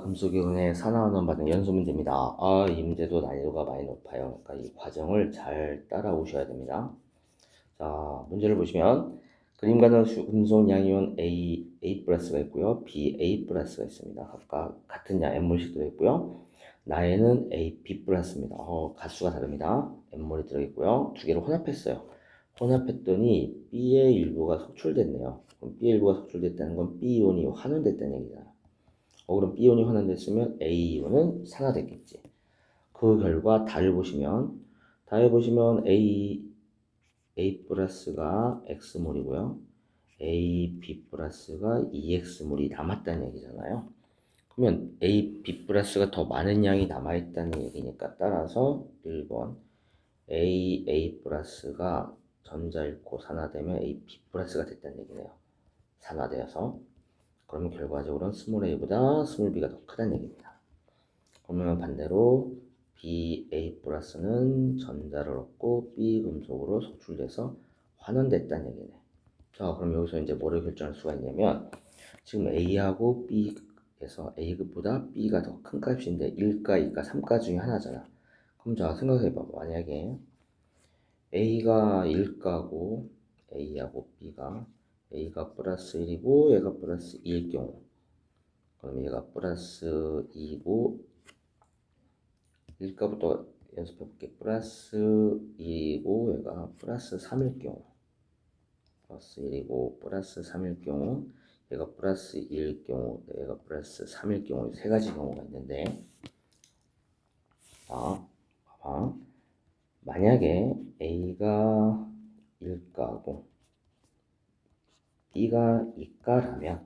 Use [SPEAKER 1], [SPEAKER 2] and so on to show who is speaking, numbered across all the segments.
[SPEAKER 1] 금속이온의 산화원원 반응 연소 문제입니다. 이 문제도 난이도가 많이 높아요. 그러니까 이 과정을 잘 따라오셔야 됩니다. 자, 문제를 보시면 그림과는 금속 양이온 A 플러스가 있고요. B A 플러스가 있습니다. 각각 같은 양 N몰씩 들어있고요. 나에는 A B 플러스입니다. 가수가 다릅니다. N몰이 들어있고요. 두 개를 혼합했어요. 혼합했더니 B의 일부가 속출됐네요. 그럼 B의 일부가 속출됐다는 건 B이온이 환원됐다는 얘기잖아요. 그럼 B이온이 환원됐으면 A이온은 산화됐겠지. 그 결과 달을 보시면 A 플러스가 X몰이고요. A, B 플러스가 EX몰이 남았다는 얘기잖아요. 그러면 A, B 플러스가 더 많은 양이 남아있다는 얘기니까 따라서 1번 A 플러스가 전자 잃고 산화되면 A, B 플러스가 됐다는 얘기네요. 산화되어서. 그러면 결과적으로는 스몰 a보다 스몰 b가 더 크다는 얘기입니다. 그러면 반대로 BA 플러스는 전자를 얻고 B 금속으로 속출돼서 환원됐다는 얘기네. 자, 그럼 여기서 이제 뭐를 결정할 수가 있냐면 지금 A하고 B에서 A급보다 B가 더 큰 값인데 1가, 2가, 3가 중에 하나잖아. 그럼 자, 생각해봐. 만약에 A가 1가고 A하고 A가 플러스 1이고 얘가 플러스 2일 경우 그럼 얘가 플러스 2고 1가부터 연습해 볼게. 플러스 2이고 얘가 플러스 3일 경우 플러스 1이고 플러스 3일 경우 얘가 플러스 2일 경우 얘가 플러스 3일 경우 세 가지 경우가 있는데 자, 봐봐. 만약에 A가 1가고 B가 2가라면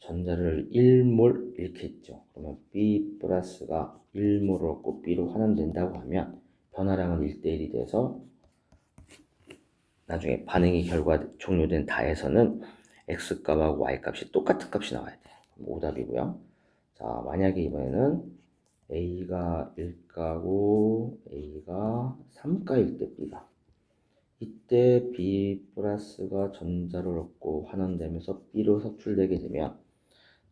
[SPEAKER 1] 전자를 1몰 이렇게 했죠. 그러면 B 플러스가 1몰을 얻고 B로 환원된다고 하면 변화량은 1대1이 돼서 나중에 반응이 결과 종료된 다에서는 X값하고 Y값이 똑같은 값이 나와야 돼. 오답이고요. 자, 만약에 이번에는 A가 1가고 A가 3가일 때 B가 이때 B 플러스가 전자를 얻고 환원되면서 B로 석출되게 되면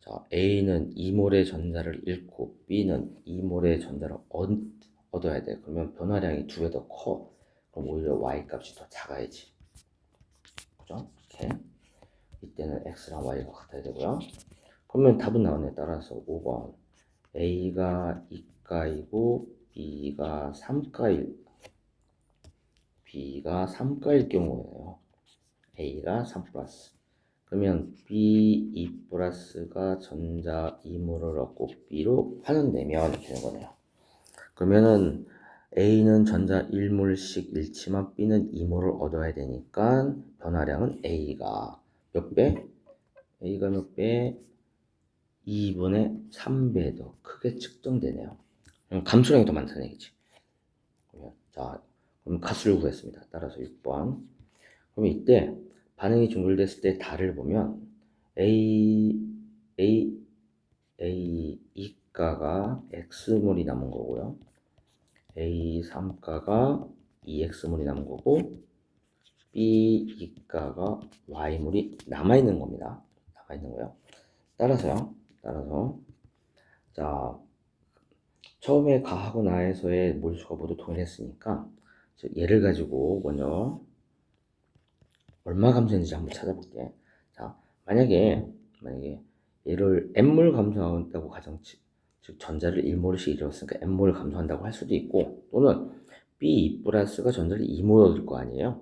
[SPEAKER 1] 자, A는 2몰의 전자를 잃고 B는 2몰의 전자를 얻어야 돼. 그러면 변화량이 두 배 더 커. 그럼 오히려 Y값이 더 작아야지. 그죠? 이렇게. 이때는 X랑 Y가 같아야 되고요. 그러면 답은 나오네. 따라서 5번. A가 2가이고 B가 3가일 경우에요. A가 3 플러스. 그러면 B2 플러스가 전자 2몰을 얻고 B로 환원되면 이렇게 되는 거네요. 그러면은 A는 전자 1몰씩 잃지만 B는 2몰을 얻어야 되니까 변화량은 A가 몇 배? A가 몇 배? 2분의 3배 더 크게 측정되네요. 감소량이 더 많다는 얘기지. 자, 그럼 가수를 구했습니다. 따라서 6번. 그럼 이때 반응이 종결됐을 때 달을 보면 A 2가가 X몰이 남은 거고요. A 3가가 EX몰이 남은 거고 B 2가가 Y몰이 남아있는 겁니다. 남아있는 거예요. 따라서 자, 처음에 가하고 나에서의 몰수가 모두 동일했으니까 얘를 가지고 먼저 얼마 감소했는지 한번 찾아볼게. 자, 만약에 얘를 N몰 감소한다고 가정치, 즉 전자를 1몰씩 잃었으니까 N몰 감소한다고 할 수도 있고 또는 B2 플러스가 전자를 2몰 얻을 거 아니에요.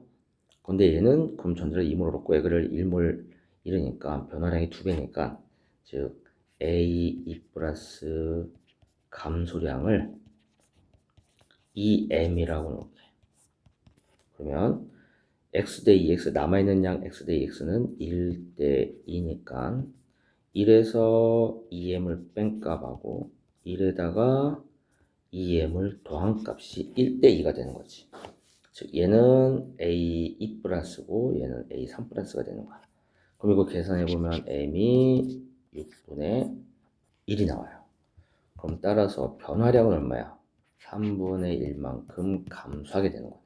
[SPEAKER 1] 근데 얘는 그럼 전자를 2몰 얻고 얘를 1몰 잃으니까 변화량이 2배니까 즉 A2 플러스 감소량을 EM이라고 놓을게. 그러면 x 대 2x 남아있는 양 x 대 2x는 1 대 2니까 1에서 2m을 뺀 값하고 1에다가 2m을 더한 값이 1 대 2가 되는 거지. 즉 얘는 A2 플러스고 얘는 A3 플러스가 되는 거야. 그럼 이거 계산해보면 m이 6분의 1이 나와요. 그럼 따라서 변화량은 얼마야? 3분의 1만큼 감소하게 되는 거네.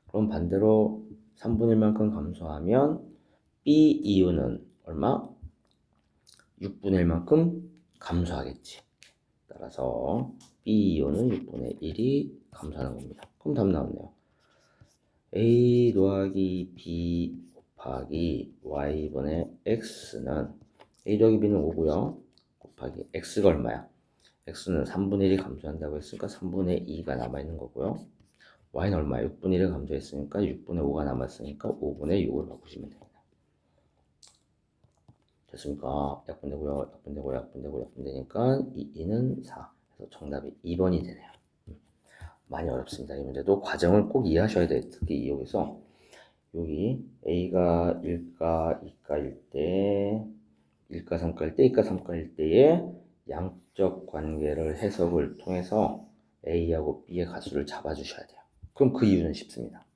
[SPEAKER 1] 그럼 반대로 3분의 1만큼 감소하면 B 이유는 얼마? 6분의 1만큼 감소하겠지. 따라서 B이온은 6분의 1이 감소하는 겁니다. 그럼 답 나왔네요. A 더하기 B 곱하기 Y분의 X는 A 더하기 B는 5고요. 곱하기 X가 얼마야? X는 3분의 1이 감소한다고 했으니까 3분의 2가 남아있는 거고요. Y는 얼마야? 6분의 1을 감소했으니까 6분의 5가 남았으니까 5분의 6을 바꾸시면 됩니다. 됐습니까? 약분되고요, 약분되고, 약분되고, 약분되니까 2는 4. 그래서 정답이 2번이 되네요. 많이 어렵습니다. 이 문제도 과정을 꼭 이해하셔야 돼요. 특히 여기서 여기 A가 1가 2가일 때, 1가 3가일 때, 2가 3가일 때의 양적 관계를 해석을 통해서 A하고 B의 가수를 잡아주셔야 돼요. 그럼 그 이유는 쉽습니다.